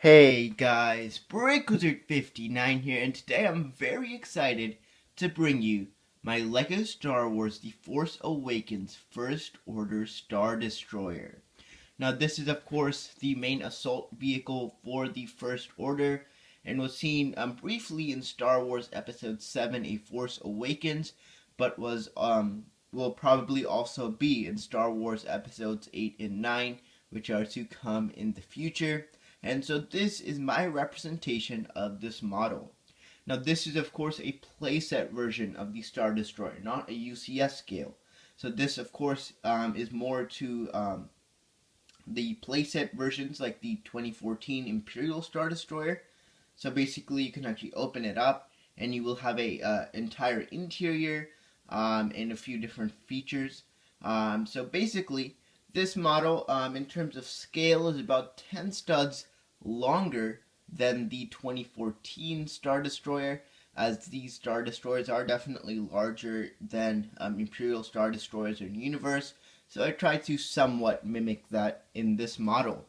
Hey guys, BreakWizard59 here, and today I'm very excited to bring you my LEGO Star Wars The Force Awakens First Order Star Destroyer. Now this is of course the main assault vehicle for the First Order, and was seen briefly in Star Wars Episode 7 A Force Awakens, but will probably also be in Star Wars Episodes 8 and 9, which are to come in the future. And so this is my representation of this model. Now this is of course a playset version of the Star Destroyer, not a UCS scale. So this of course is more to the playset versions like the 2014 Imperial Star Destroyer. So basically you can actually open it up and you will have a entire interior and a few different features. So basically this model in terms of scale is about 10 studs longer than the 2014 Star Destroyer, as these Star Destroyers are definitely larger than Imperial Star Destroyers in the universe, so I tried to somewhat mimic that in this model.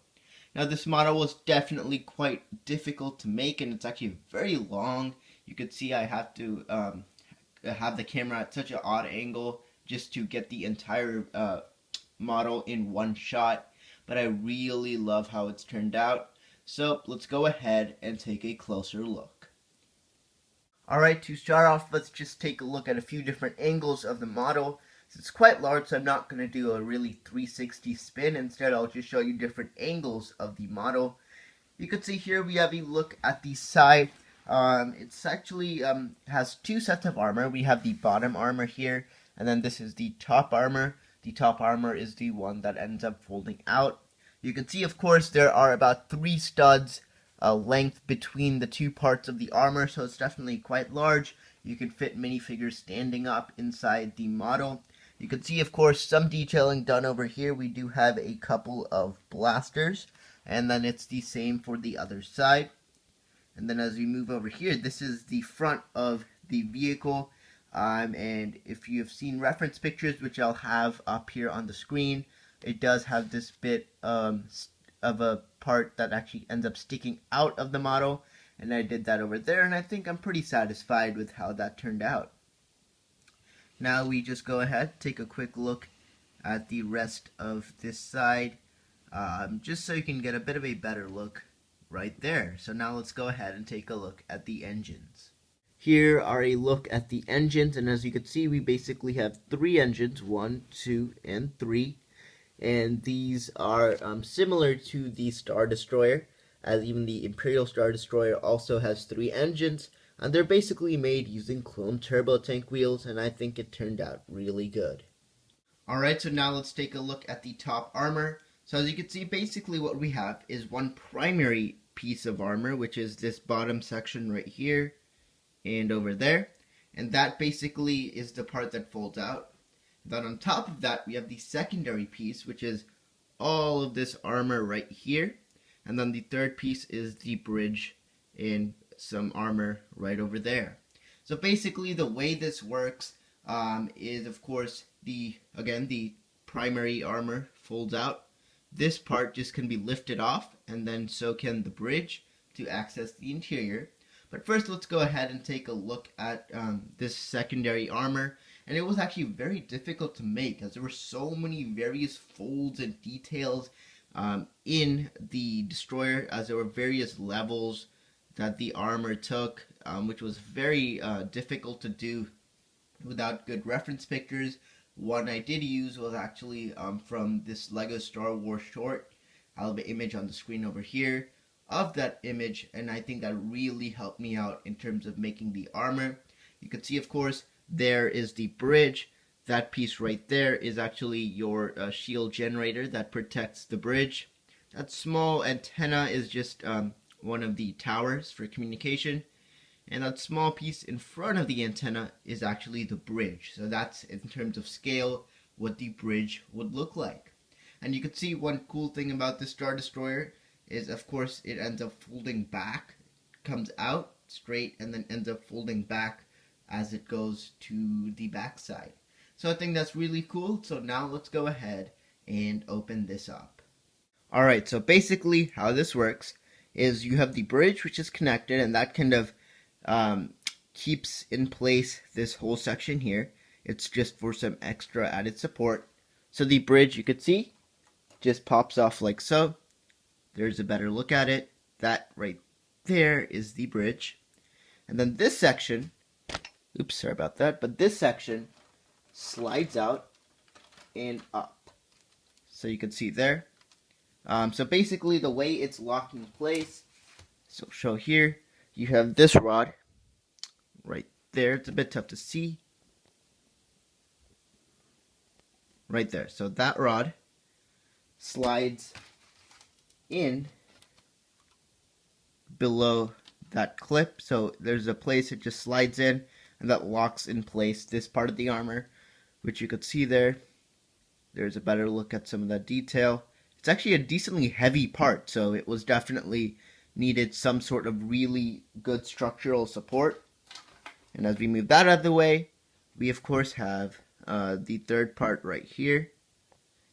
Now this model was definitely quite difficult to make, and it's actually very long. You could see I have to have the camera at such an odd angle just to get the entire model in one shot, but I really love how it's turned out. So let's go ahead and take a closer look. Alright, to start off, let's just take a look at a few different angles of the model. It's quite large, so I'm not going to do a really 360 spin. Instead, I'll just show you different angles of the model. You can see here we have a look at the side. It's actually has two sets of armor. We have the bottom armor here, and then this is the top armor. The top armor is the one that ends up folding out. You can see, of course, there are about 3 studs length between the two parts of the armor, so it's definitely quite large. You can fit minifigures standing up inside the model. You can see, of course, some detailing done over here. We do have a couple of blasters, and then it's the same for the other side. And then as we move over here, this is the front of the vehicle. And if you have seen reference pictures, which I'll have up here on the screen, it does have this bit of a part that actually ends up sticking out of the model, and I did that over there, and I think I'm pretty satisfied with how that turned out. Now we just go ahead, take a quick look at the rest of this side, just so you can get a bit of a better look right there. So now let's go ahead and take a look at the engines. Here are a look at the engines, and as you can see, we basically have 3 engines, 1, 2, and 3. And these are similar to the Star Destroyer, as even the Imperial Star Destroyer also has 3 engines, and they're basically made using clone turbo tank wheels, and I think it turned out really good. Alright, so now let's take a look at the top armor. So as you can see, basically what we have is one primary piece of armor, which is this bottom section right here and over there, and that basically is the part that folds out. Then on top of that, we have the secondary piece, which is all of this armor right here. And then the third piece is the bridge and some armor right over there. So basically the way this works is, of course, the primary armor folds out. This part just can be lifted off, and then so can the bridge to access the interior. But first, let's go ahead and take a look at this secondary armor. And it was actually very difficult to make, as there were so many various folds and details in the destroyer, as there were various levels that the armor took, which was very difficult to do without good reference pictures. One I did use was actually from this LEGO Star Wars short. I'll have an image on the screen over here of that image, and I think that really helped me out in terms of making the armor. You can see, of course, there is the bridge. That piece right there is actually your shield generator that protects the bridge. That small antenna is just one of the towers for communication. And that small piece in front of the antenna is actually the bridge. So that's, in terms of scale, what the bridge would look like. And you can see one cool thing about this Star Destroyer is, of course, it ends up folding back, comes out straight, and then ends up folding back as it goes to the back side. So I think that's really cool. So now let's go ahead and open this up. Alright, so basically how this works is you have the bridge, which is connected, and that kind of keeps in place this whole section here. It's just for some extra added support. So the bridge, you could see, just pops off like so. There's a better look at it. That right there is the bridge. And then this section, oops, sorry about that, but this section slides out and up. So you can see there. So basically the way it's locked in place, so show here, you have this rod right there. It's a bit tough to see. Right there. So that rod slides in below that clip. So there's a place it just slides in, and that locks in place this part of the armor, which you could see there. There's a better look at some of that detail. It's actually a decently heavy part, so it was definitely needed some sort of really good structural support. And as we move that out of the way, we of course have the third part right here.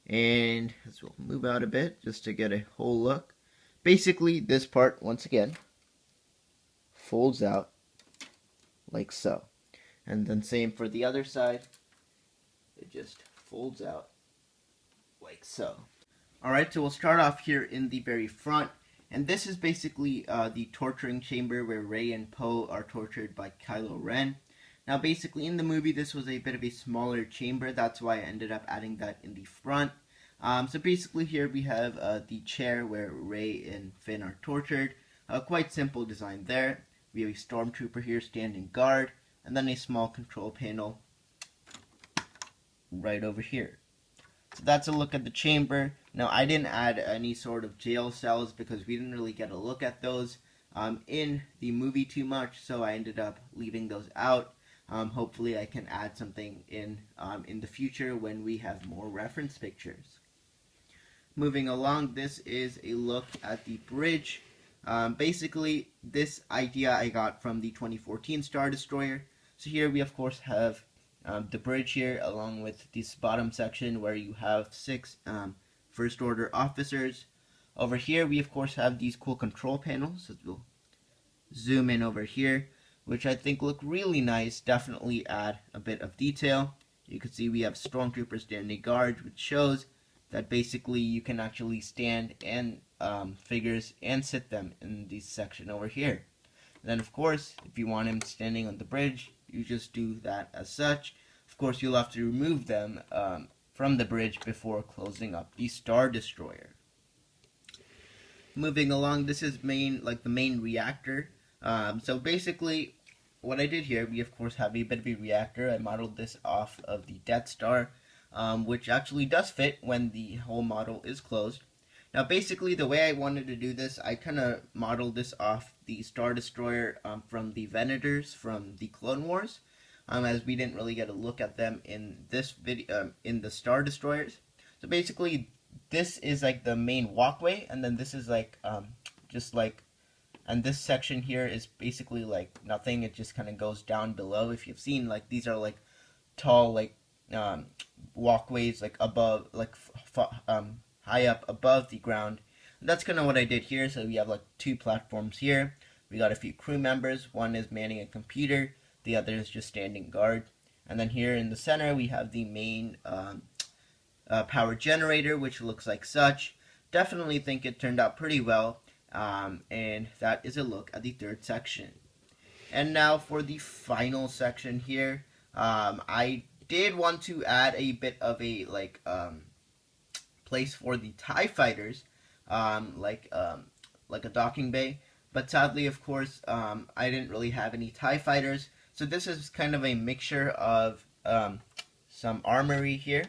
And as we'll move out a bit just to get a whole look, basically this part once again folds out like so. And then same for the other side, it just folds out like so. Alright, so we'll start off here in the very front, and this is basically the torturing chamber where Rey and Poe are tortured by Kylo Ren. Now basically in the movie this was a bit of a smaller chamber, that's why I ended up adding that in the front. So basically here we have the chair where Rey and Finn are tortured. Quite simple design there. We have a stormtrooper here standing guard, and then a small control panel right over here. So that's a look at the chamber. Now I didn't add any sort of jail cells because we didn't really get a look at those in the movie too much, so I ended up leaving those out. Hopefully I can add something in the future when we have more reference pictures. Moving along, this is a look at the bridge. Basically, this idea I got from the 2014 Star Destroyer. So here we of course have the bridge here, along with this bottom section where you have 6 First Order officers. Over here we of course have these cool control panels. So we'll zoom in over here, which I think look really nice, definitely add a bit of detail. You can see we have stormtroopers standing guard, which shows that basically you can actually stand and figures and sit them in this section over here. And then of course, if you want him standing on the bridge, you just do that as such. Of course, you'll have to remove them from the bridge before closing up the Star Destroyer. Moving along, this is the main reactor. So basically, what I did here, we of course have a bit of a reactor. I modeled this off of the Death Star, which actually does fit when the whole model is closed. Now basically the way I wanted to do this, I kind of modeled this off the Star Destroyer from the Venators from the Clone Wars, as we didn't really get a look at them in this video, in the Star Destroyers. So basically this is like the main walkway, and then this is like and this section here is basically like nothing. It just kind of goes down below. If you've seen, like, these are like tall walkways like above, like high up above the ground. And that's kind of what I did here. So we have like 2 platforms here. We got a few crew members. One is manning a computer, the other is just standing guard. And then here in the center we have the main power generator, which looks like such. Definitely think it turned out pretty well. And that is a look at the 3rd section. And now for the final section here, I did want to add a bit of a place for the TIE fighters, like a docking bay. But sadly, of course, I didn't really have any TIE fighters. So this is kind of a mixture of some armory here.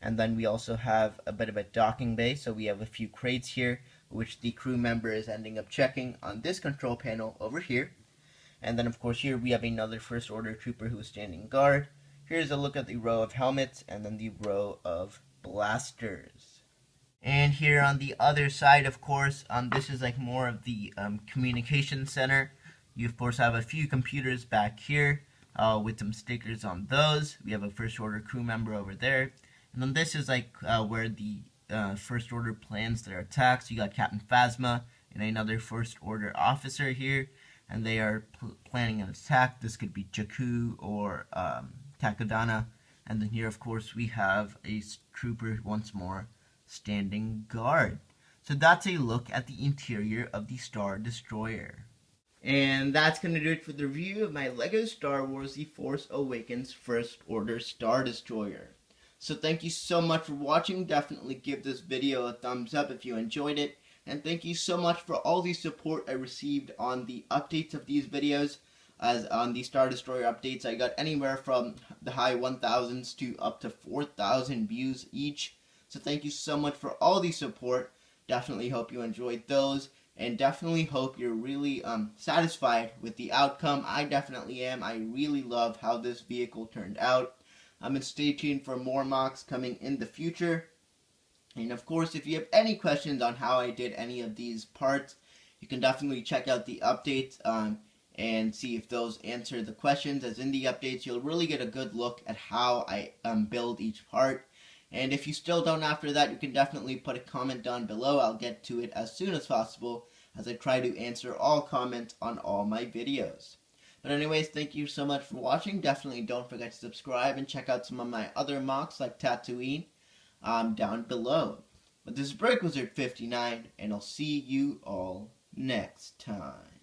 And then we also have a bit of a docking bay. So we have a few crates here, which the crew member is ending up checking on this control panel over here. And then of course here we have another First Order trooper who is standing guard. Here's a look at the row of helmets and then the row of blasters. And here on the other side, of course, this is like more of the communication center. You of course have a few computers back here with some stickers on those. We have a First Order crew member over there. And then this is like where the First Order plans their attacks. You got Captain Phasma and another First Order officer here, and they are planning an attack. This could be Jakku or Takodana. And then here, of course, we have a trooper once more standing guard. So that's a look at the interior of the Star Destroyer. And that's going to do it for the review of my LEGO Star Wars The Force Awakens First Order Star Destroyer. So thank you so much for watching. Definitely give this video a thumbs up if you enjoyed it. And thank you so much for all the support I received on the updates of these videos. As on the Star Destroyer updates, I got anywhere from the high 1,000s to up to 4,000 views each. So thank you so much for all the support. Definitely hope you enjoyed those. And definitely hope you're really satisfied with the outcome. I definitely am. I really love how this vehicle turned out. And stay tuned for more mocks coming in the future. And of course, if you have any questions on how I did any of these parts, you can definitely check out the updates and see if those answer the questions. As in the updates, you'll really get a good look at how I build each part. And if you still don't after that, you can definitely put a comment down below. I'll get to it as soon as possible, as I try to answer all comments on all my videos. But anyways, thank you so much for watching. Definitely don't forget to subscribe and check out some of my other mocks like Tatooine down below. But this is BreakWizard59, and I'll see you all next time.